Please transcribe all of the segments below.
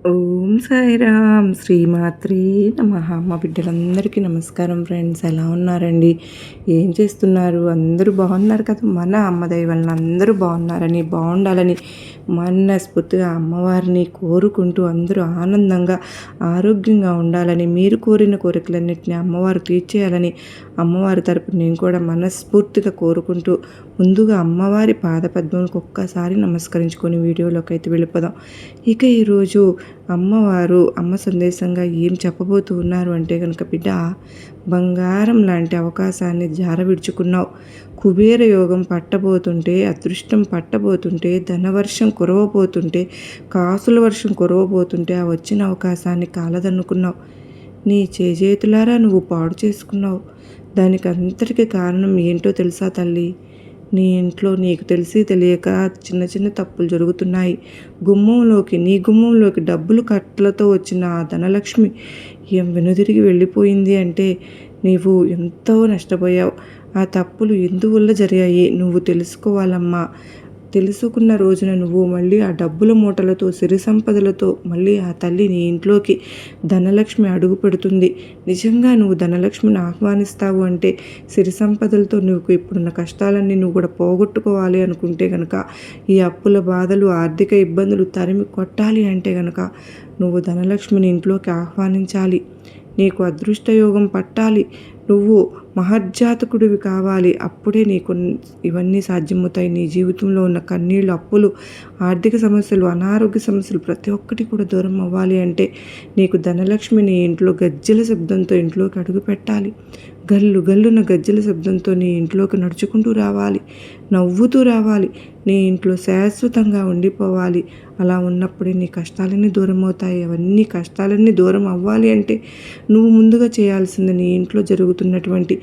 ఓం సాయిరామ్ శ్రీమాత్రే నమః. మా బిడ్డలందరికీ నమస్కారం ఫ్రెండ్స్. ఎలా ఉన్నారండి? ఏం చేస్తున్నారు? అందరూ బాగున్నారు కదా? మన అమ్మ దయ వలన అందరూ బాగున్నారని, బాగుండాలని మనస్ఫూర్తిగా అమ్మవారిని కోరుకుంటూ అందరూ ఆనందంగా ఆరోగ్యంగా ఉండాలని, మీరు కోరిన కోరికలన్నింటినీ అమ్మవారు తీర్చేయాలని అమ్మవారి తరపున నేను కూడా మనస్ఫూర్తిగా కోరుకుంటూ ముందుగా అమ్మవారి పాదపద్మలకు ఒక్కసారి నమస్కరించుకొని వీడియోలోకి అయితే వెళ్ళిపోదాం. ఇక ఈరోజు అమ్మవారు అమ్మ సందేశంగా ఏం చెప్పబోతూ ఉన్నారు అంటే కనుక, బిడ్డ, బంగారం లాంటి అవకాశాన్ని జార విడుచుకున్నావు. కుబేర యోగం పట్టబోతుంటే, అదృష్టం పట్టబోతుంటే, ధనవర్షం కురవబోతుంటే, కాసుల వర్షం కురవబోతుంటే ఆ వచ్చిన అవకాశాన్ని కాలదన్నుకున్నావు. నీ చేజేతులారా నువ్వు పాడు చేసుకున్నావు. దానికి అంతటికి కారణం ఏంటో తెలుసా తల్లి? నీ ఇంట్లో నీకు తెలిసి తెలియక చిన్న చిన్న తప్పులు జరుగుతున్నాయి. నీ గుమ్మంలోకి డబ్బులు కట్టలతో వచ్చిన ఆ ధనలక్ష్మి ఏం వెనుదిరిగి వెళ్ళిపోయింది అంటే నీవు ఎంతో నష్టపోయావు. ఆ తప్పులు ఎందువల్ల జరిగాయి నువ్వు తెలుసుకోవాలమ్మా. తెలుసుకున్న రోజున నువ్వు మళ్ళీ ఆ డబ్బుల మూటలతో, సిరి సంపదలతో మళ్ళీ ఆ తల్లి నీ ఇంట్లోకి ధనలక్ష్మి అడుగు పెడుతుంది. నిజంగా నువ్వు ధనలక్ష్మిని ఆహ్వానిస్తావు అంటే, సిరి సంపదలతో నువ్వు ఇప్పుడున్న కష్టాలన్నీ నువ్వు కూడా పోగొట్టుకోవాలి అనుకుంటే కనుక, ఈ అప్పుల బాధలు, ఆర్థిక ఇబ్బందులు తరిమి కొట్టాలి అంటే కనుక నువ్వు ధనలక్ష్మిని ఇంట్లోకి ఆహ్వానించాలి. నీకు అదృష్టయోగం పట్టాలి. నువ్వు మహర్జాతకుడివి కావాలి. అప్పుడే నీకు ఇవన్నీ సాధ్యమవుతాయి. నీ జీవితంలో ఉన్న కన్నీళ్ళు, అప్పులు, ఆర్థిక సమస్యలు, అనారోగ్య సమస్యలు ప్రతి ఒక్కటి కూడా దూరం అవ్వాలి అంటే నీకు ధనలక్ష్మి నీ ఇంట్లో గజ్జెల శబ్దంతో ఇంట్లోకి అడుగు పెట్టాలి. గల్లు గల్లున గజ్జెల శబ్దంతో నీ ఇంట్లోకి నడుచుకుంటూ రావాలి, నవ్వుతూ రావాలి. నీ ఇంట్లో శాశ్వతంగా ఉండిపోవాలి. అలా ఉన్నప్పుడే నీ కష్టాలన్నీ దూరం అవుతాయి. అవన్నీ కష్టాలన్నీ దూరం అవ్వాలి అంటే నువ్వు ముందుగా చేయాల్సింది, నీ ఇంట్లో జరుగుతున్నటువంటి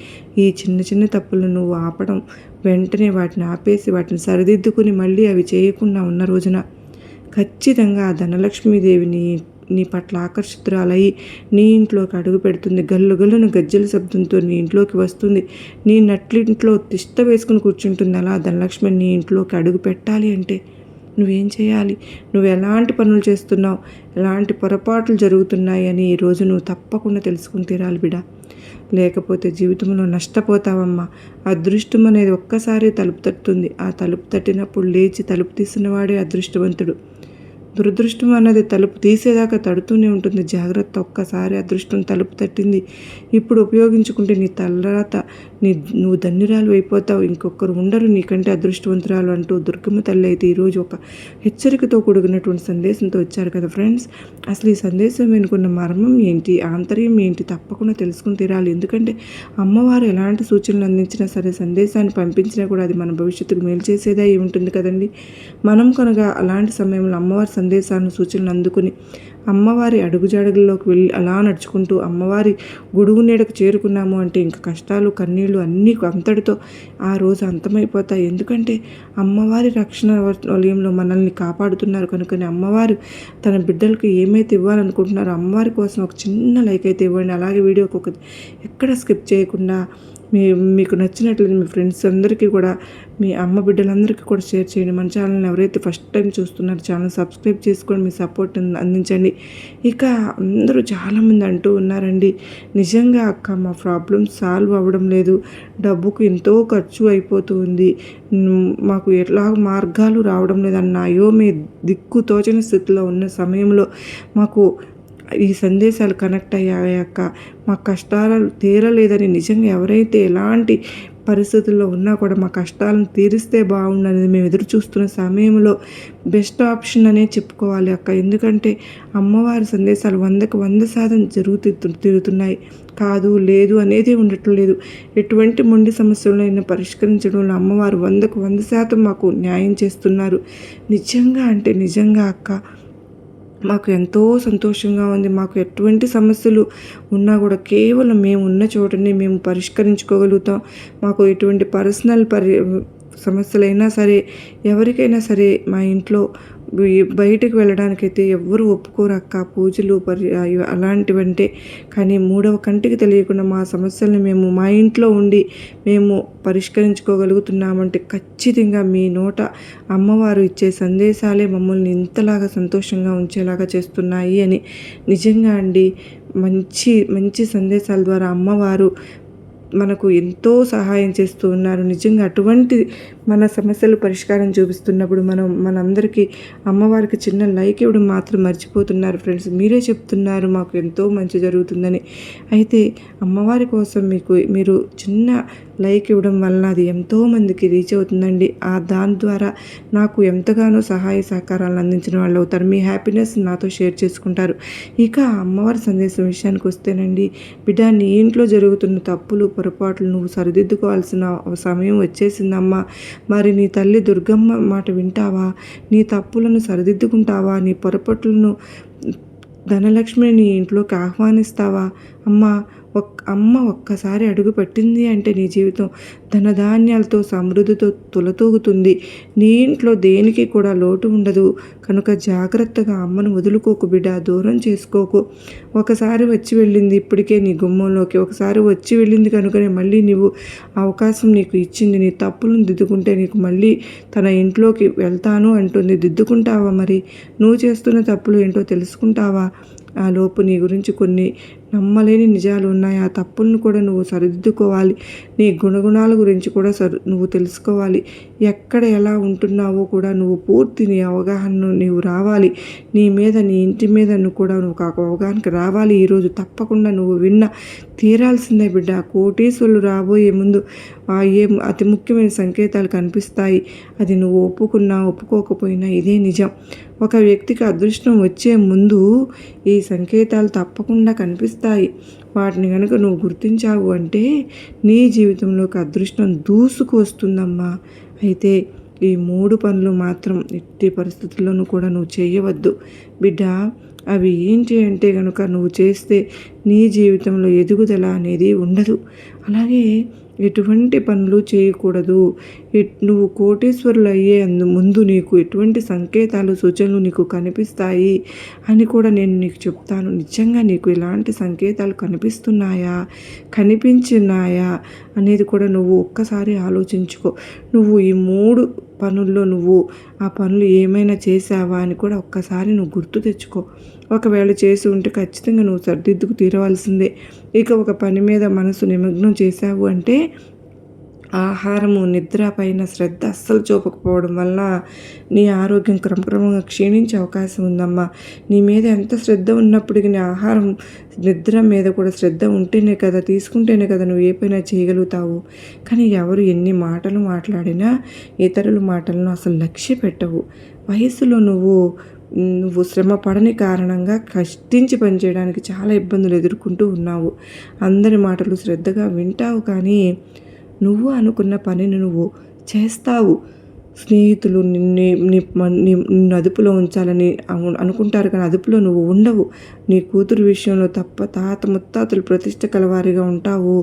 ఈ చిన్న చిన్న తప్పులను నువ్వు ఆపడం. వెంటనే వాటిని ఆపేసి వాటిని సరిదిద్దుకుని మళ్ళీ అవి చేయకుండా ఉన్న రోజున ఖచ్చితంగా ఆ ధనలక్ష్మీదేవిని నీ పట్ల ఆకర్షితురాలయ్యి నీ ఇంట్లోకి అడుగు పెడుతుంది. గల్లు గల్లున గజ్జల శబ్దంతో నీ ఇంట్లోకి వస్తుంది. నీ నట్లింట్లో తిష్ట వేసుకుని కూర్చుంటుంది. అలా ధనలక్ష్మి నీ ఇంట్లోకి అడుగు పెట్టాలి అంటే నువ్వేం చేయాలి? నువ్వు ఎలాంటి పనులు చేస్తున్నావు, ఎలాంటి పొరపాట్లు జరుగుతున్నాయి అని ఈరోజు నువ్వు తప్పకుండా తెలుసుకుని తీరాలి బిడ్డ. లేకపోతే జీవితంలో నష్టపోతావమ్మా. అదృష్టం అనేది ఒక్కసారి తలుపు తట్టుతుంది. ఆ తలుపు తట్టినప్పుడు లేచి తలుపు తీసినవాడే అదృష్టవంతుడు. దురదృష్టం అన్నది తలుపు తీసేదాకా తడుతూనే ఉంటుంది. జాగ్రత్త. ఒక్కసారి అదృష్టం తలుపు తట్టింది, ఇప్పుడు ఉపయోగించుకుంటే నీ తర్వాత నువ్వు ధన్యురాలు అయిపోతావు. ఇంకొకరు ఉండరు నీకంటే అదృష్టవంతురాలు అంటూ దుర్గమ్మ తల్లి అయితే ఈరోజు ఒక హెచ్చరికతో కూడుకున్నటువంటి సందేశంతో వచ్చారు కదా ఫ్రెండ్స్. అసలు ఈ సందేశం వెనుకున్న మర్మం ఏంటి, ఆంతర్యం ఏంటి తప్పకుండా తెలుసుకుని తీరాలి. ఎందుకంటే అమ్మవారు ఎలాంటి సూచనలు అందించినా సరే, సందేశాన్ని పంపించినా కూడా అది మన భవిష్యత్తుకు మేలు చేసేదే అయి ఉంటుంది కదండి. మనం కనుక అలాంటి సమయంలో అమ్మవారి సందేశాలను, సూచనలు అందుకుని అమ్మవారి అడుగుజాడుగుల్లోకి వెళ్ళి అలా నడుచుకుంటూ అమ్మవారి గొడుగు నీడకు చేరుకున్నాము అంటే ఇంకా కష్టాలు, కన్నీళ్ళు అన్నీ అంతటితో ఆ రోజు అంతమైపోతాయి. ఎందుకంటే అమ్మవారి రక్షణ వలయంలో మనల్ని కాపాడుతున్నారు కనుకనే అమ్మవారు తన బిడ్డలకు ఏమైతే ఇవ్వాలనుకుంటున్నారో అమ్మవారి కోసం ఒక చిన్న లైక్ అయితే ఇవ్వండి. అలాగే వీడియోకి ఎక్కడ స్కిప్ చేయకుండా మీకు నచ్చినట్లయితే మీ ఫ్రెండ్స్ అందరికీ కూడా, మీ అమ్మ బిడ్డలందరికీ కూడా షేర్ చేయండి. మన ఛానల్ని ఎవరైతే ఫస్ట్ టైం చూస్తున్నారో ఛానల్ సబ్స్క్రైబ్ చేసుకొని మీ సపోర్ట్ అందించండి. ఇక అందరూ చాలామంది అంటూ ఉన్నారండి, నిజంగా అక్క మా ప్రాబ్లమ్ సాల్వ్ అవ్వడం లేదు, డబ్బుకు ఎంతో ఖర్చు అయిపోతూ ఉంది, మాకు ఎట్లా మార్గాలు రావడం లేదన్న అయోమయ దిక్కు తోచని స్థితిలో ఉన్న సమయంలో మాకు ఈ సందేశాలు కనెక్ట్ అయ్యాక మా కష్టాలు తీరలేదని, నిజంగా ఎవరైతే ఎలాంటి పరిస్థితుల్లో ఉన్నా కూడా మా కష్టాలను తీరిస్తే బాగుండనేది మేము ఎదురు చూస్తున్న సమయంలో బెస్ట్ ఆప్షన్ అనే చెప్పుకోవాలి అక్క. ఎందుకంటే అమ్మవారి సందేశాలు 100% తిరుగుతున్నాయి. కాదు లేదు అనేది ఉండట్లేదు. ఎటువంటి మొండి సమస్యలైనా పరిష్కరించడంలో అమ్మవారు 100% మాకు న్యాయం చేస్తున్నారు. నిజంగా అంటే నిజంగా అక్క మాకు ఎంతో సంతోషంగా ఉంది. మాకు ఎటువంటి సమస్యలు ఉన్నా కూడా కేవలం మేము ఉన్న చోటనే మేము పరిష్కరించుకోగలుగుతాం. మాకు ఎటువంటి పర్సనల్ సమస్యలైనా సరే, ఎవరికైనా సరే మా ఇంట్లో బయటకు వెళ్ళడానికైతే ఎవ్వరు ఒప్పుకోరు అక్క, పూజలు అలాంటివంటే. కానీ మూడవ కంటికి తెలియకుండా మా సమస్యల్ని మేము మా ఇంట్లో ఉండి మేము పరిష్కరించుకోగలుగుతున్నామంటే ఖచ్చితంగా మీ నోట అమ్మవారు ఇచ్చే సందేశాలే మమ్మల్ని ఇంతలాగా సంతోషంగా ఉంచేలాగా చేస్తున్నాయి అని. నిజంగా అండి, మంచి మంచి సందేశాల ద్వారా అమ్మవారు మనకు ఎంతో సహాయం చేస్తూ ఉన్నారు. నిజంగా అటువంటి మన సమస్యలు పరిష్కారం చూపిస్తున్నప్పుడు మనందరికీ అమ్మవారికి చిన్న లైక్ ఇవ్వడం మాత్రం మర్చిపోతున్నారు ఫ్రెండ్స్. మీరే చెప్తున్నారు మాకు ఎంతో మంచి జరుగుతుందని. అయితే అమ్మవారి కోసం మీరు చిన్న లైక్ ఇవ్వడం వలన అది ఎంతోమందికి రీచ్ అవుతుందండి. దాని ద్వారా నాకు ఎంతగానో సహాయ సహకారాలను అందించిన వాళ్ళు అవుతారు. మీ హ్యాపీనెస్ నాతో షేర్ చేసుకుంటారు. ఇక అమ్మవారి సందేశం విషయానికి వస్తేనండి, బిడ్డ, నీ ఇంట్లో జరుగుతున్న తప్పులు పొరపాట్లు నువ్వు సరిదిద్దుకోవాల్సిన సమయం వచ్చేసిందమ్మా. మరి నీ తల్లి దుర్గమ్మ మాట వింటావా? నీ తప్పులను సరిదిద్దుకుంటావా? నీ పొరపాట్లను ధనలక్ష్మిని నీ ఇంట్లోకి ఆహ్వానిస్తావా? అమ్మ ఒక్కసారి అడుగు పెట్టింది అంటే నీ జీవితం ధనధాన్యాలతో సమృద్ధితో తులతూగుతుంది. నీ ఇంట్లో దేనికి కూడా లోటు ఉండదు. కనుక జాగ్రత్తగా అమ్మను వదులుకోకు బిడ్డ, దూరం చేసుకోకు. ఒకసారి వచ్చి వెళ్ళింది ఇప్పటికే నీ గుమ్మంలోకి, ఒకసారి వచ్చి వెళ్ళింది కనుకనే మళ్ళీ అవకాశం నీకు ఇచ్చింది. నీ తప్పులను దిద్దుకుంటే నీకు మళ్ళీ తన ఇంట్లోకి వెళ్తాను అంటుంది. దిద్దుకుంటావా? మరి నువ్వు చేస్తున్న తప్పులు ఏంటో తెలుసుకుంటావా? ఆ లోపు నీ గురించి కొన్ని నమ్మలేని నిజాలు ఉన్నాయి. ఆ తప్పులను కూడా నువ్వు సరిదిద్దుకోవాలి. నీ గుణగుణాల గురించి కూడా నువ్వు తెలుసుకోవాలి. ఎక్కడ ఎలా ఉంటున్నావో కూడా నువ్వు పూర్తి నీ అవగాహనను నీవు రావాలి. నీ ఇంటి మీద కూడా నువ్వు అవగాహనకు రావాలి. ఈరోజు తప్పకుండా నువ్వు తీరాల్సిందే బిడ్డ. కోటీశ్వరులు రాబోయే ముందు అతి ముఖ్యమైన సంకేతాలు కనిపిస్తాయి. అది నువ్వు ఒప్పుకోకపోయినా ఇదే నిజం. ఒక వ్యక్తికి అదృష్టం వచ్చే ముందు ఈ సంకేతాలు తప్పకుండా కనిపిస్తాయి. వాటిని కనుక నువ్వు గుర్తించావు అంటే నీ జీవితంలోకి అదృష్టం దూసుకు వస్తుందమ్మా. అయితే ఈ 3 పనులు మాత్రం ఎట్టి పరిస్థితుల్లోనూ కూడా నువ్వు చేయవద్దు బిడ్డ. అవి ఏంటి అంటే కనుక నువ్వు చేస్తే నీ జీవితంలో ఎదుగుదల అనేది ఉండదు. అలాగే ఎటువంటి పనులు చేయకూడదు. నువ్వు కోటీశ్వరులు అయ్యే ముందు నీకు ఎటువంటి సంకేతాలు సూచనలు నీకు కనిపిస్తాయి అని కూడా నేను నీకు చెప్తాను. నిజంగా నీకు ఇలాంటి సంకేతాలు కనిపించినాయా అనేది కూడా నువ్వు ఒక్కసారి ఆలోచించుకో. నువ్వు ఈ 3 పనుల్లో నువ్వు ఆ పనులు ఏమైనా చేసావా అని కూడా ఒక్కసారి నువ్వు గుర్తు తెచ్చుకో. ఒకవేళ చేసి ఉంటే ఖచ్చితంగా నువ్వు సరిదిద్దుకు తీరవలసిందే. ఇక ఒక పని మీద మనసు నిమగ్నం చేశావు అంటే ఆహారము, నిద్ర పైన శ్రద్ధ అస్సలు చూపకపోవడం వల్ల నీ ఆరోగ్యం క్రమక్రమంగా క్షీణించే అవకాశం ఉందమ్మా. నీ మీద ఎంత శ్రద్ధ ఉన్నప్పటికీ నీ ఆహారం, నిద్ర మీద కూడా శ్రద్ధ తీసుకుంటేనే కదా నువ్వు ఏ పైన చేయగలుగుతావు. కానీ ఎవరు ఎన్ని మాటలు మాట్లాడినా ఇతరుల మాటలను అసలు లక్ష్య పెట్టవు. వయసులో నువ్వు శ్రమ పడని కారణంగా కష్టించి పనిచేయడానికి చాలా ఇబ్బందులు ఎదుర్కొంటూ ఉన్నావు. అందరి మాటలు శ్రద్ధగా వింటావు, కానీ నువ్వు అనుకున్న పనిని నువ్వు చేస్తావు. స్నేహితులు నిన్ను అదుపులో ఉంచాలని అనుకుంటారు, కానీ అదుపులో నువ్వు ఉండవు. నీ కూతురు విషయంలో తాత ముత్తాతలు ప్రతిష్ట కలవారిగా ఉంటావు.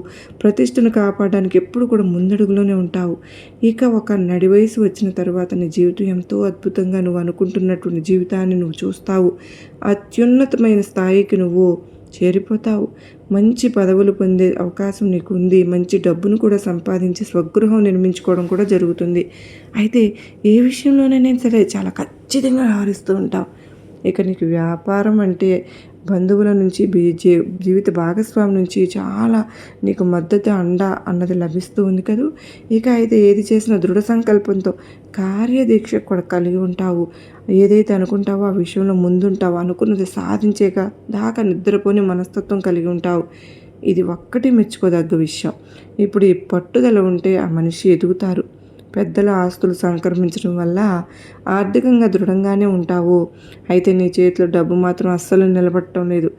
ప్రతిష్టను కాపాడడానికి ఎప్పుడు కూడా ముందడుగులోనే ఉంటావు. ఇక ఒక నడి వయసు వచ్చిన తర్వాత నీ జీవితం ఎంతో అద్భుతంగా నువ్వు అనుకుంటున్నటువంటి జీవితాన్ని నువ్వు చూస్తావు. అత్యున్నతమైన స్థాయికి నువ్వు చేరిపోతావు. మంచి పదవులు పొందే అవకాశం నీకు ఉంది. మంచి డబ్బును కూడా సంపాదించి స్వగృహం నిర్మించుకోవడం కూడా జరుగుతుంది. అయితే ఏ విషయంలోనైనా సరే చాలా ఖచ్చితంగా వ్యవహరిస్తూ ఉంటావు. ఇక నీకు వ్యాపారం అంటే బంధువుల నుంచి జీవిత భాగస్వామి నుంచి చాలా నీకు మద్దతు అన్నది లభిస్తూ ఉంది కదూ. ఇక అయితే ఏది చేసినా దృఢ సంకల్పంతో కార్యదీక్ష కూడా కలిగి ఉంటావు. ఏదైతే అనుకుంటావో ఆ విషయంలో ముందుంటావు. అనుకున్నది సాధించేక దాకా నిద్రపోని మనస్తత్వం కలిగి ఉంటావు. ఇది ఒక్కటి మెచ్చుకోదగ్గ విషయం. ఇప్పుడు ఈ పట్టుదల ఉంటే ఆ మనిషి ఎదుగుతారు. పెద్దల ఆస్తులు సంక్రమించడం వల్ల ఆర్థికంగా దృఢంగానే ఉంటావు. అయితే నీ చేతిలో డబ్బు మాత్రం అస్సలు నిలబడటం లేదు.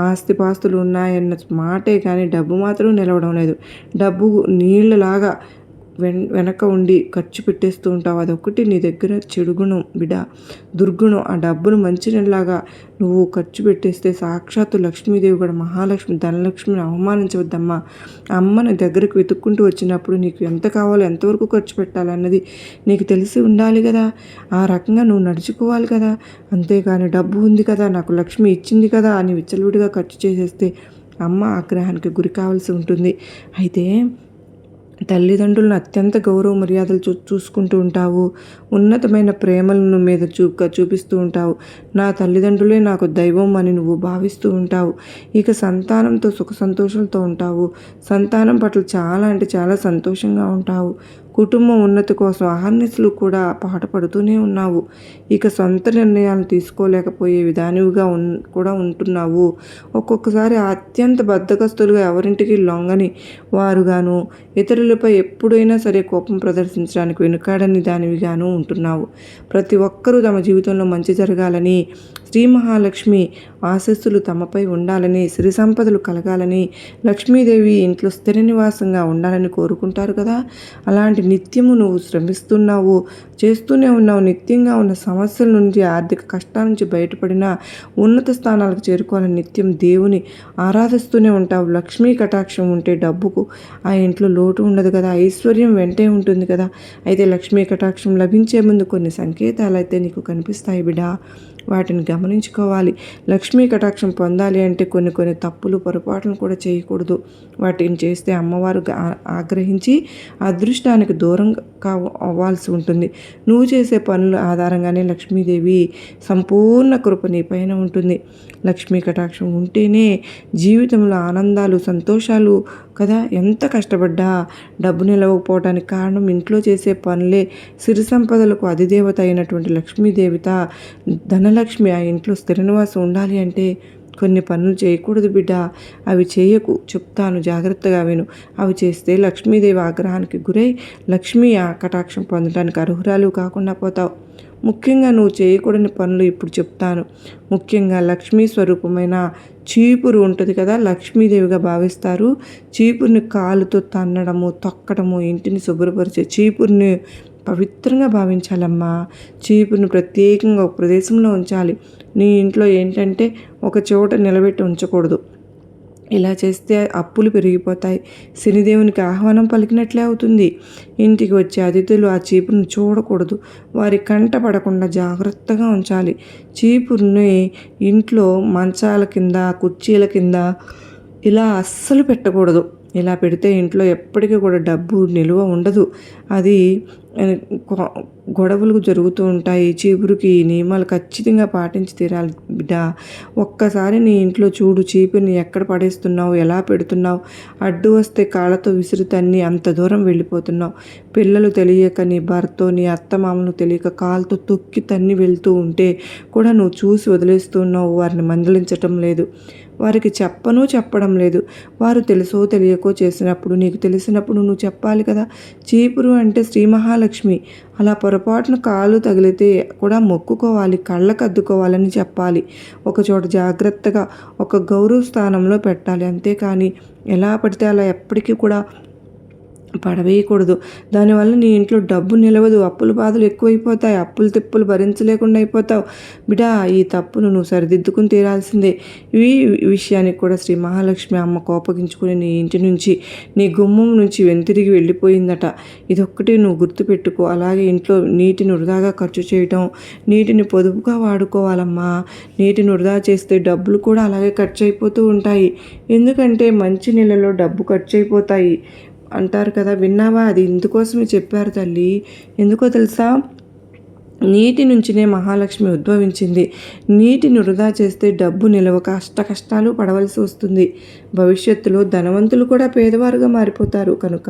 ఆస్తిపాస్తులు ఉన్నాయన్న మాటే కానీ డబ్బు మాత్రం నిలవడం లేదు. డబ్బు నీళ్ళలాగా వెనక ఉండి ఖర్చు పెట్టేస్తూ ఉంటావు. అదొక్కటి నీ దగ్గర చెడు గుణం బిడ్డ, దుర్గుణం. ఆ డబ్బును మంచినీళ్ళలాగా నువ్వు ఖర్చు పెట్టేస్తే సాక్షాత్తు లక్ష్మీదేవి కూడా, మహాలక్ష్మి, ధనలక్ష్మిని అవమానించవద్దమ్మా. అమ్మని దగ్గరకు వెతుక్కుంటూ వచ్చినప్పుడు నీకు ఎంత కావాలో, ఎంతవరకు ఖర్చు పెట్టాలన్నది నీకు తెలిసి ఉండాలి కదా. ఆ రకంగా నువ్వు నడుచుకోవాలి కదా. అంతేగాని డబ్బు ఉంది కదా, నాకు లక్ష్మి ఇచ్చింది కదా అని విచ్చలవిడిగా ఖర్చు చేసేస్తే అమ్మ ఆగ్రహానికి గురి కావాల్సి ఉంటుంది. అయితే తల్లిదండ్రులను అత్యంత గౌరవ మర్యాదలు చూసుకుంటూ ఉంటావు. ఉన్నతమైన ప్రేమలను మీద చూపిస్తూ ఉంటావు. నా తల్లిదండ్రులే నాకు దైవం అని నువ్వు భావిస్తూ ఉంటావు. ఇక సంతానంతో సుఖ సంతోషాలతో ఉంటావు. సంతానం పట్ల చాలా అంటే చాలా సంతోషంగా ఉంటావు. కుటుంబం ఉన్నతి కోసం అహర్నిశలు కూడా పాటుపడుతూనే ఉన్నావు. ఇక సొంత నిర్ణయాలు తీసుకోలేకపోయే విధానివిగా కూడా ఉంటున్నావు. ఒక్కొక్కసారి అత్యంత బద్ధకస్తులుగా, ఎవరింటికి లొంగని వారుగాను, ఇతరులపై ఎప్పుడైనా సరే కోపం ప్రదర్శించడానికి వెనుకాడని దానివిగాను ఉంటున్నావు. ప్రతి ఒక్కరూ తమ జీవితంలో మంచి జరగాలని, శ్రీ మహాలక్ష్మి ఆశస్సులు తమపై ఉండాలని, సిరి సంపదలు కలగాలని, లక్ష్మీదేవి ఇంట్లో స్థిర నివాసంగా ఉండాలని కోరుకుంటారు కదా. అలాంటి నిత్యము నువ్వు శ్రమిస్తున్నావు, చేస్తూనే ఉన్నావు. నిత్యంగా ఉన్న సమస్యల నుంచి, ఆర్థిక కష్టాల నుంచి బయటపడిన ఉన్నత స్థానాలకు చేరుకోవాలని నిత్యం దేవుని ఆరాధిస్తూనే ఉంటావు. లక్ష్మీ కటాక్షం ఉంటే డబ్బుకు ఆ ఇంట్లో లోటు ఉండదు కదా, ఐశ్వర్యం వెంటే ఉంటుంది కదా. అయితే లక్ష్మీ కటాక్షం లభించే ముందు కొన్ని సంకేతాలు అయితే నీకు కనిపిస్తాయి బిడ్డ. వాటిని గమనించుకోవాలి. లక్ష్మీ కటాక్షం పొందాలి అంటే కొన్ని తప్పులు, పొరపాట్లను కూడా చేయకూడదు. వాటిని చేస్తే అమ్మవారు ఆగ్రహించి అదృష్టానికి దూరం అవ్వాల్సి ఉంటుంది. నువ్వు చేసే పనుల ఆధారంగానే లక్ష్మీదేవి సంపూర్ణ కృప నీ పైన ఉంటుంది. లక్ష్మీ కటాక్షం ఉంటేనే జీవితంలో ఆనందాలు, సంతోషాలు కదా. ఎంత కష్టపడ్డా డబ్బు నిలవకపోవడానికి కారణం ఇంట్లో చేసే పనులే. సిరి సంపదలకు అధిదేవత అయినటువంటి లక్ష్మీదేవత ధనలక్ష్మి ఆ ఇంట్లో స్థిర నివాసం ఉండాలి అంటే కొన్ని పనులు చేయకూడదు బిడ్డ. అవి చేయకు, చెప్తాను, జాగ్రత్తగా విను. అవి చేస్తే లక్ష్మీదేవి ఆగ్రహానికి గురై లక్ష్మీ కటాక్షం పొందడానికి అర్హురాలు కాకుండా పోతావు. ముఖ్యంగా నువ్వు చేయకూడని పనులు ఇప్పుడు చెప్తాను. ముఖ్యంగా లక్ష్మీ స్వరూపమైన చీపురు ఉంటుంది కదా, లక్ష్మీదేవిగా భావిస్తారు. చీపురుని కాలుతో తన్నడము, తొక్కడము, ఇంటిని శుభ్రపరిచే చీపురుని పవిత్రంగా భావించాలమ్మా. చీపురుని ప్రత్యేకంగా ఒక ప్రదేశంలో ఉంచాలి. నీ ఇంట్లో ఏంటంటే ఒక చోట నిలబెట్టి ఉంచకూడదు. ఇలా చేస్తే అప్పులు పెరిగిపోతాయి. శనిదేవునికి ఆహ్వానం పలికినట్లే అవుతుంది. ఇంటికి వచ్చే అతిథులు ఆ చీపురుని చూడకూడదు. వారి కంట పడకుండా జాగ్రత్తగా ఉంచాలి. చీపురుని ఇంట్లో మంచాల కింద, కుర్చీల కింద ఇలా అస్సలు పెట్టకూడదు. ఇలా పెడితే ఇంట్లో ఎప్పటికీ కూడా డబ్బు నిలువ ఉండదు. అది గొడవలు జరుగుతూ ఉంటాయి. చీపురుకి నియమాలు ఖచ్చితంగా పాటించి తీరాలి బిడ్డ. ఒక్కసారి నీ ఇంట్లో చూడు, చీపురుని ఎక్కడ పడేస్తున్నావు, ఎలా పెడుతున్నావు. అడ్డు వస్తే కాళ్ళతో విసిరి తన్ని అంత దూరం వెళ్ళిపోతున్నావు. పిల్లలు తెలియక, నీ భర్త, నీ అత్తమామను తెలియక కాలుతో తొక్కి తన్ని వెళ్తూ ఉంటే కూడా నువ్వు చూసి వదిలేస్తున్నావు. వారిని మందలించటం లేదు, వారికి చెప్పడం లేదు. వారు తెలుసో తెలియకో చేసినప్పుడు, నీకు తెలిసినప్పుడు నువ్వు చెప్పాలి కదా. చీపురు అంటే శ్రీ మహాలక్ష్మి. అలా పొరపాటున కాలు తగిలితే కూడా మొక్కుకోవాలి, కళ్ళకు అద్దుకోవాలని చెప్పాలి. ఒకచోట జాగ్రత్తగా ఒక గౌరవ స్థానంలో పెట్టాలి. అంతేకాని ఎలా పడితే అలా ఎప్పటికీ కూడా పడవేయకూడదు. దానివల్ల నీ ఇంట్లో డబ్బు నిలవదు. అప్పుల బాధలు ఎక్కువైపోతాయి. అప్పులు తిప్పులు భరించలేకుండా అయిపోతావు బిడా. ఈ తప్పును నువ్వు సరిదిద్దుకుని తీరాల్సిందే. ఈ విషయానికి కూడా శ్రీ మహాలక్ష్మి అమ్మ కోపగించుకుని నీ ఇంటి నుంచి, నీ గుమ్మం నుంచి వెనుతిరిగి వెళ్ళిపోయిందట. ఇదొక్కటి నువ్వు గుర్తుపెట్టుకో. అలాగే ఇంట్లో నీటిని వృధాగా ఖర్చు చేయటం, నీటిని పొదుపుగా వాడుకోవాలమ్మా. నీటిని వృధా చేస్తే డబ్బులు కూడా అలాగే ఖర్చు అయిపోతూ ఉంటాయి. ఎందుకంటే మంచి నీళ్ళలో డబ్బు ఖర్చు అయిపోతాయి అంటారు కదా, విన్నావా? అది ఇందుకోసమే చెప్పారు తల్లి. ఎందుకో తెలుసా? నీటి నుంచినే మహాలక్ష్మి ఉద్భవించింది. నీటిని వృధా చేస్తే డబ్బు నిలవక కష్టాలు పడవలసి వస్తుంది. భవిష్యత్తులో ధనవంతులు కూడా పేదవారుగా మారిపోతారు. కనుక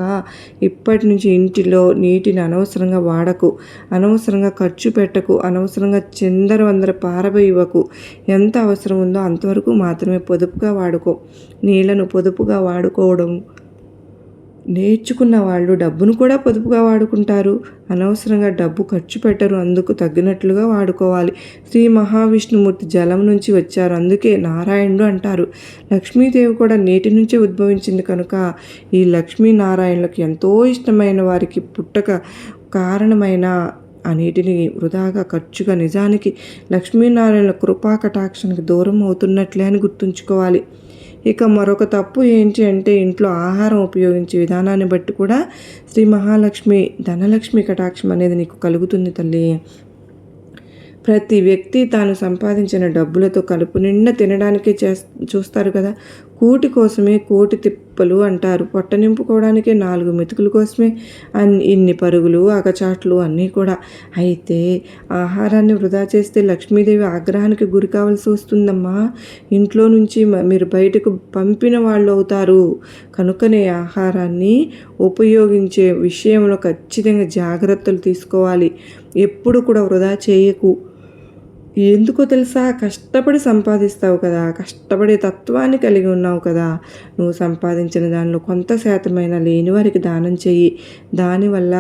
ఇప్పటి నుంచి ఇంటిలో నీటిని అనవసరంగా వాడకు, అనవసరంగా ఖర్చు పెట్టకు, అనవసరంగా చిందరవందర పారబోయవకు. ఎంత అవసరం ఉందో అంతవరకు మాత్రమే పొదుపుగా వాడుకో. నీళ్లను పొదుపుగా వాడుకోవడం నేర్చుకున్న వాళ్ళు డబ్బును కూడా పొదుపుగా వాడుకుంటారు. అనవసరంగా డబ్బు ఖర్చు పెట్టరు. అందుకు తగ్గినట్లుగా వాడుకోవాలి. శ్రీ మహావిష్ణుమూర్తి జలం నుంచి వచ్చారు, అందుకే నారాయణుడు అంటారు. లక్ష్మీదేవి కూడా నీటి నుంచే ఉద్భవించింది కనుక ఈ లక్ష్మీనారాయణులకు ఎంతో ఇష్టమైన వారికి పుట్టక కారణమైన ఆ నీటిని వృధాగా ఖర్చుగా నిజానికి లక్ష్మీనారాయణుల కృపా కటాక్షానికి దూరం అవుతున్నట్లే అని గుర్తుంచుకోవాలి. ఇక మరొక తప్పు ఏంటి అంటే ఇంట్లో ఆహారం ఉపయోగించే విధానాన్ని బట్టి కూడా శ్రీ మహాలక్ష్మి ధనలక్ష్మి కటాక్షం అనేది నీకు కలుగుతుంది తల్లి. ప్రతి వ్యక్తి తాను సంపాదించిన డబ్బులతో కడుపు నిండా తినడానికే చూస్తారు కదా. కూటి కోసమే కోటి తిప్పలు అంటారు. పొట్ట నింపుకోవడానికే 4 మెతుకుల కోసమే ఇన్ని పరుగులు అగచాట్లు అన్నీ కూడా. అయితే ఆహారాన్ని వృధా చేస్తే లక్ష్మీదేవి ఆగ్రహానికి గురి కావాల్సి వస్తుందమ్మా. ఇంట్లో నుంచి మీరు బయటకు పంపిన వాళ్ళు అవుతారు. కనుకనే ఆహారాన్ని ఉపయోగించే విషయంలో ఖచ్చితంగా జాగ్రత్తలు తీసుకోవాలి. ఎప్పుడు కూడా వృధా చేయకు. ఎందుకో తెలుసా, కష్టపడి సంపాదిస్తావు కదా, కష్టపడే తత్వాన్ని కలిగి ఉన్నావు కదా. నువ్వు సంపాదించిన దానిలో కొంత శాతమైన లేని వారికి దానం చెయ్యి. దానివల్ల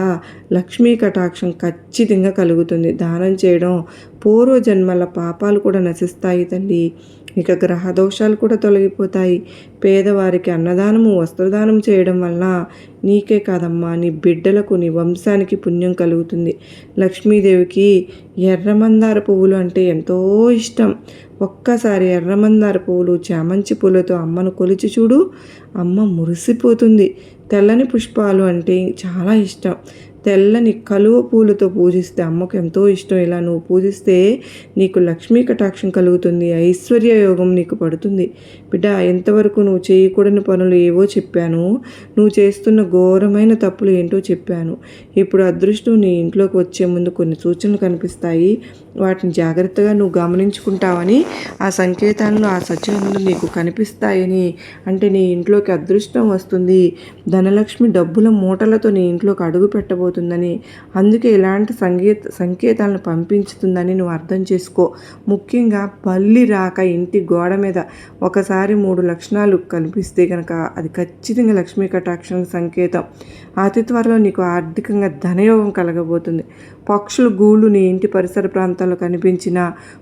లక్ష్మీ కటాక్షం ఖచ్చితంగా కలుగుతుంది. దానం చేయడం పూర్వజన్మల పాపాలు కూడా నశిస్తాయి తల్లి. ఇక గ్రహ దోషాలు కూడా తొలగిపోతాయి. పేదవారికి అన్నదానము వస్త్రదానం చేయడం వల్ల నీకే కాదమ్మా, నీ బిడ్డలకు నీ వంశానికి పుణ్యం కలుగుతుంది. లక్ష్మీదేవికి ఎర్రమందార పువ్వులు అంటే ఎంతో ఇష్టం. ఒక్కసారి ఎర్రమందార పువ్వులు చామంతి పూలతో అమ్మను కొలిచి చూడు, అమ్మ మురిసిపోతుంది. తెల్లని పుష్పాలు అంటే చాలా ఇష్టం. తెల్లని కలువ పూలతో పూజిస్తే అమ్మకు ఎంతో ఇష్టం. ఇలా నువ్వు పూజిస్తే నీకు లక్ష్మీ కటాక్షం కలుగుతుంది. ఐశ్వర్య యోగం నీకు పడుతుంది. బిడ్డ, ఎంతవరకు నువ్వు చేయకూడని పనులు ఏవో చెప్పాను, నువ్వు చేస్తున్న ఘోరమైన తప్పులు ఏంటో చెప్పాను. ఇప్పుడు అదృష్టం నీ ఇంట్లోకి వచ్చే ముందు కొన్ని సూచనలు కనిపిస్తాయి. వాటిని జాగ్రత్తగా నువ్వు గమనించుకుంటావని, ఆ సంకేతాలను ఆ సూచనలు నీకు కనిపిస్తాయని, అంటే నీ ఇంట్లోకి అదృష్టం వస్తుంది, ధనలక్ష్మి డబ్బుల మూటలతో నీ ఇంట్లోకి అడుగు పెట్టబోతుందని, అందుకే ఇలాంటి సంకేతాలను పంపించుతుందని నువ్వు అర్థం చేసుకో. ముఖ్యంగా బల్లి రాక ఇంటి గోడ మీద ఒకసారి 3 లక్షణాలు కనిపిస్తే కనుక అది ఖచ్చితంగా లక్ష్మీ కటాక్షం సంకేతం. అతి త్వరలో నీకు ఆర్థికంగా ధనయోగం కలగబోతుంది. పక్షులు గూళ్ళు నీ ఇంటి పరిసర ప్రాంతాల్లో కనిపించిన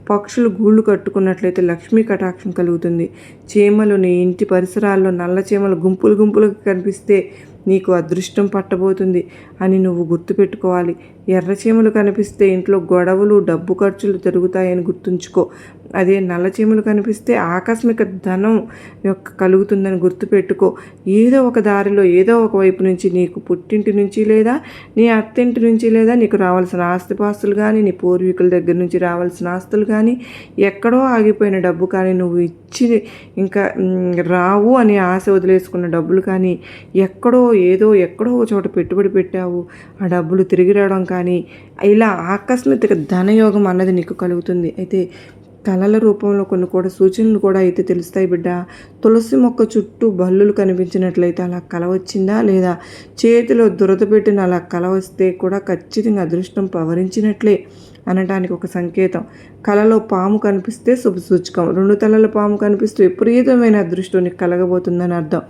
పక్షులు గూళ్ళు కట్టుకున్నట్లయితే లక్ష్మీ కటాక్షం కలుగుతుంది. చీమలు నీ ఇంటి పరిసరాల్లో నల్ల చీమలు గుంపులు గుంపులుగా కనిపిస్తే నీకు అదృష్టం పట్టబోతుంది అని నువ్వు గుర్తుపెట్టుకోవాలి. ఎర్రచీమలు కనిపిస్తే ఇంట్లో గొడవలు, డబ్బు ఖర్చులు జరుగుతాయని గుర్తుంచుకో. అదే నల్లచీమలు కనిపిస్తే ఆకస్మిక ధనం కలుగుతుందని గుర్తుపెట్టుకో. ఏదో ఒక దారిలో ఏదో ఒక వైపు నుంచి నీకు పుట్టింటి నుంచి లేదా నీ అత్తింటి నుంచి లేదా నీకు రావాల్సిన ఆస్తిపాస్తులు కానీ, నీ పూర్వీకుల దగ్గర నుంచి రావాల్సిన ఆస్తులు కానీ, ఎక్కడో ఆగిపోయిన డబ్బు కానీ, నువ్వు ఇచ్చి ఇంకా రావు అని ఆశ వదిలేసుకున్న డబ్బులు కానీ, ఎక్కడో ఒక చోట పెట్టుబడి పెట్టావు, ఆ డబ్బులు తిరిగి రావడం కానీ, ఇలా ఆకస్మిక ధనయోగం అన్నది నీకు కలుగుతుంది. అయితే కళల రూపంలో కొన్ని కూడా సూచనలు కూడా అయితే తెలుస్తాయి బిడ్డ. తులసి మొక్క చుట్టూ బల్లులు కనిపించినట్లయితే అలా కల వచ్చిందా, లేదా చేతిలో దురద పెట్టిన అలా కల వస్తే కూడా ఖచ్చితంగా అదృష్టం పవరించినట్లే అనటానికి ఒక సంకేతం. కలలో పాము కనిపిస్తే శుభసూచకం. 2 తలల పాము కనిపిస్తూ విపరీతమైన అదృష్టం నీకు కలగబోతుందని అర్థం.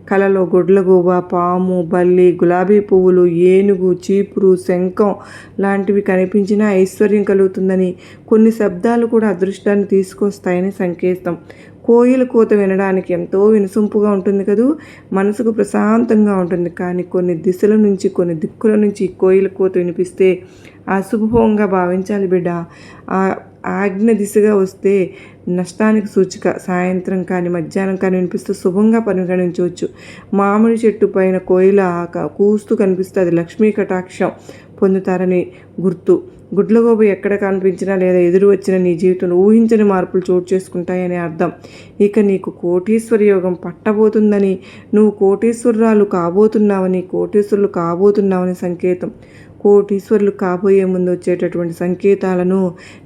కలలో గుడ్లగూబ, పాము, బల్లి, గులాబీ పువ్వులు, ఏనుగు, చీపురు, శంఖం లాంటివి కనిపించినా ఐశ్వర్యం కలుగుతుందని, కొన్ని శబ్దాలు కూడా అదృష్టాన్ని తీసుకొస్తాయని సంకేతం. కోయిల కూత వినడానికి ఎంతో వినసొంపుగా ఉంటుంది కదూ, మనసుకు ప్రశాంతంగా ఉంటుంది. కానీ కొన్ని దిశల నుంచి, కొన్ని దిక్కుల నుంచి కోయిల కూత వినిపిస్తే అశుభంగా భావించాలి బిడ్డ. ఆజ్ఞ దిశగా వస్తే నష్టానికి సూచిక. సాయంత్రం కానీ మధ్యాహ్నం కానీ వినిపిస్తూ శుభంగా పరిగణించవచ్చు. మామిడి చెట్టు పైన కోయిల కూస్తూ కనిపిస్తే అది లక్ష్మీ కటాక్షం పొందుతారని గుర్తు. గుడ్లగోబు ఎక్కడ కనిపించినా లేదా ఎదురు వచ్చిన నీ జీవితంలో ఊహించని మార్పులు చోటు చేసుకుంటాయని అర్థం. ఇక నీకు కోటీశ్వర యోగం పట్టబోతుందని, నువ్వు కోటీశ్వరురాలు కాబోతున్నావని సంకేతం. కోటీశ్వరులు కాబోయే ముందు వచ్చేటటువంటి సంకేతాలను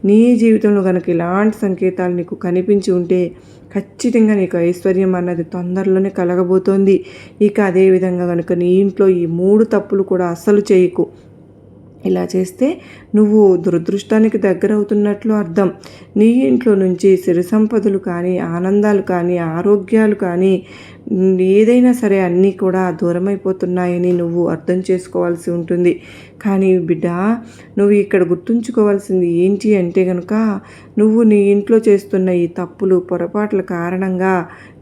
నీ జీవితంలో కనుక ఇలాంటి సంకేతాలు నీకు కనిపించి ఉంటే ఖచ్చితంగా నీకు ఐశ్వర్యం అన్నది తొందరలోనే కలగబోతోంది. ఇక అదేవిధంగా కనుక నీ ఇంట్లో ఈ 3 తప్పులు కూడా అస్సలు చేయకు. ఇలా చేస్తే నువ్వు దురదృష్టానికి దగ్గరవుతున్నట్లు అర్థం. నీ ఇంట్లో నుంచి సిరి సంపదలు కానీ, ఆనందాలు కానీ, ఆరోగ్యాలు కానీ, ఏదైనా సరే అన్నీ కూడా దూరమైపోతున్నాయని నువ్వు అర్థం చేసుకోవాల్సి ఉంటుంది. కానీ బిడ్డ, నువ్వు ఇక్కడ గుర్తుంచుకోవాల్సింది ఏంటి అంటే కనుక, నువ్వు నీ ఇంట్లో చేస్తున్న ఈ తప్పులు పొరపాట్ల కారణంగా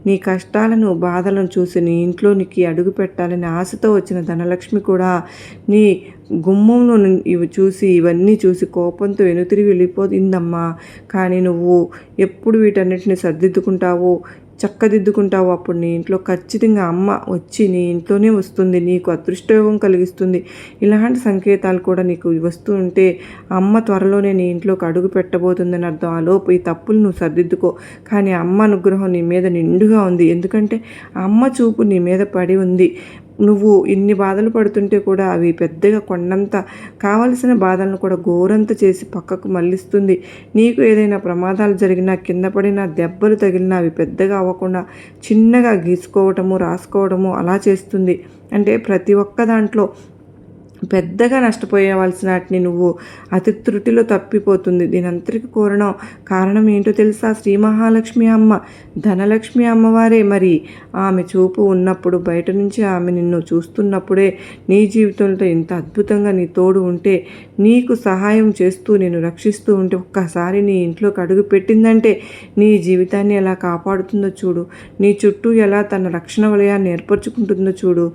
నీ కష్టాలను బాధలను చూసి నీ ఇంట్లోనికి అడుగు పెట్టాలని ఆశతో వచ్చిన ధనలక్ష్మి కూడా నీ గుమ్మంలో ఇవన్నీ చూసి కోపంతో వెనుతిరిగి వెళ్ళిపోయిందమ్మా. కానీ నువ్వు ఎప్పుడు వీటన్నిటిని సర్దిద్దుకుంటావో, చక్కదిద్దుకుంటావు, అప్పుడు నీ ఇంట్లో ఖచ్చితంగా అమ్మ వచ్చి నీ ఇంట్లోనే వస్తుంది, నీకు అదృష్టయోగం కలిగిస్తుంది. ఇలాంటి సంకేతాలు కూడా నీకు వస్తూ ఉంటే అమ్మ త్వరలోనే నీ ఇంట్లోకి అడుగు పెట్టబోతుందని అర్థం. ఆలోపు ఈ తప్పులు నువ్వు సర్దిద్దుకో. కానీ అమ్మ అనుగ్రహం నీ మీద నిండుగా ఉంది. ఎందుకంటే అమ్మ చూపు నీ మీద పడి ఉంది. నువ్వు ఇన్ని బాధలు పడుతుంటే కూడా అవి పెద్దగా కొండంత కావలసిన బాధలను కూడా ఘోరంత చేసి పక్కకు మళ్ళిస్తుంది. నీకు ఏదైనా ప్రమాదాలు జరిగినా, కింద పడినా, దెబ్బలు తగిలినా అవి పెద్దగా అవ్వకుండా చిన్నగా గీసుకోవటము, రాసుకోవడము అలా చేస్తుంది. అంటే ప్రతి ఒక్క దాంట్లో పెద్దగా నష్టపోయేవలసిన వాటిని నువ్వు అతి త్రుటిలో తప్పిపోతుంది. దీనంతటికి కారణం ఏంటో తెలుసా? శ్రీ మహాలక్ష్మి అమ్మ, ధనలక్ష్మి అమ్మవారే. మరి ఆమె చూపు ఉన్నప్పుడు, బయట నుంచి ఆమె నిన్ను చూస్తున్నప్పుడే నీ జీవితంలో ఇంత అద్భుతంగా నీ తోడు ఉంటే, నీకు సహాయం చేస్తూ నేను రక్షిస్తూ ఉంటే, ఒక్కసారి నీ ఇంట్లోకి అడుగు పెట్టిందంటే నీ జీవితాన్ని ఎలా కాపాడుతుందో చూడు, నీ చుట్టూ ఎలా తన రక్షణ వలయాన్ని ఏర్పరచుకుంటుందో చూడు.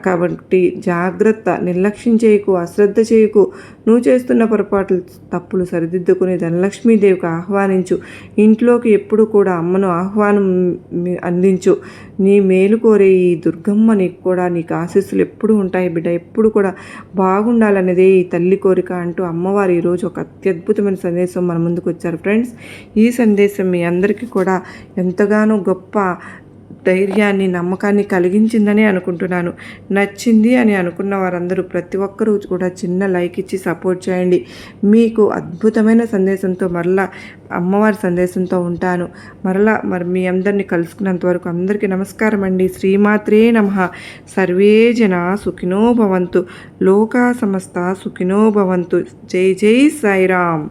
కాబట్టి జాగ్రత్త, నిర్లక్ష్యం చేయకు, అశ్రద్ధ చేయకు. నువ్వు చేస్తున్న పొరపాట్లు, తప్పులు సరిదిద్దుకుని ధనలక్ష్మీదేవికి ఆహ్వానించు. ఇంట్లోకి ఎప్పుడు కూడా అమ్మను ఆహ్వానం అందించు. నీ మేలు కోరే ఈ దుర్గమ్మ నీకు ఆశీస్సులు ఎప్పుడు ఉంటాయి బిడ్డ. ఎప్పుడు కూడా బాగుండాలనేదే ఈ తల్లి కోరిక అంటూ అమ్మవారు ఈరోజు ఒక అత్యద్భుతమైన సందేశం మన ముందుకు వచ్చారు ఫ్రెండ్స్. ఈ సందేశం మీ అందరికీ కూడా ఎంతగానో గొప్ప ధైర్యాన్ని, నమ్మకాన్ని కలిగించిందని అనుకుంటున్నాను. నచ్చింది అని అనుకున్న వారందరూ ప్రతి ఒక్కరూ కూడా చిన్న లైక్ ఇచ్చి సపోర్ట్ చేయండి. మీకు అద్భుతమైన సందేశంతో మరలా అమ్మవారి సందేశంతో ఉంటాను. మరి మీ అందరినీ కలుసుకున్నంత వరకు అందరికీ నమస్కారం అండి. శ్రీమాత్రే నమః. సర్వే జన సుఖినో భవంతు. లోకా సమస్త సుఖినో భవంతు. జై జై సాయిరామ్.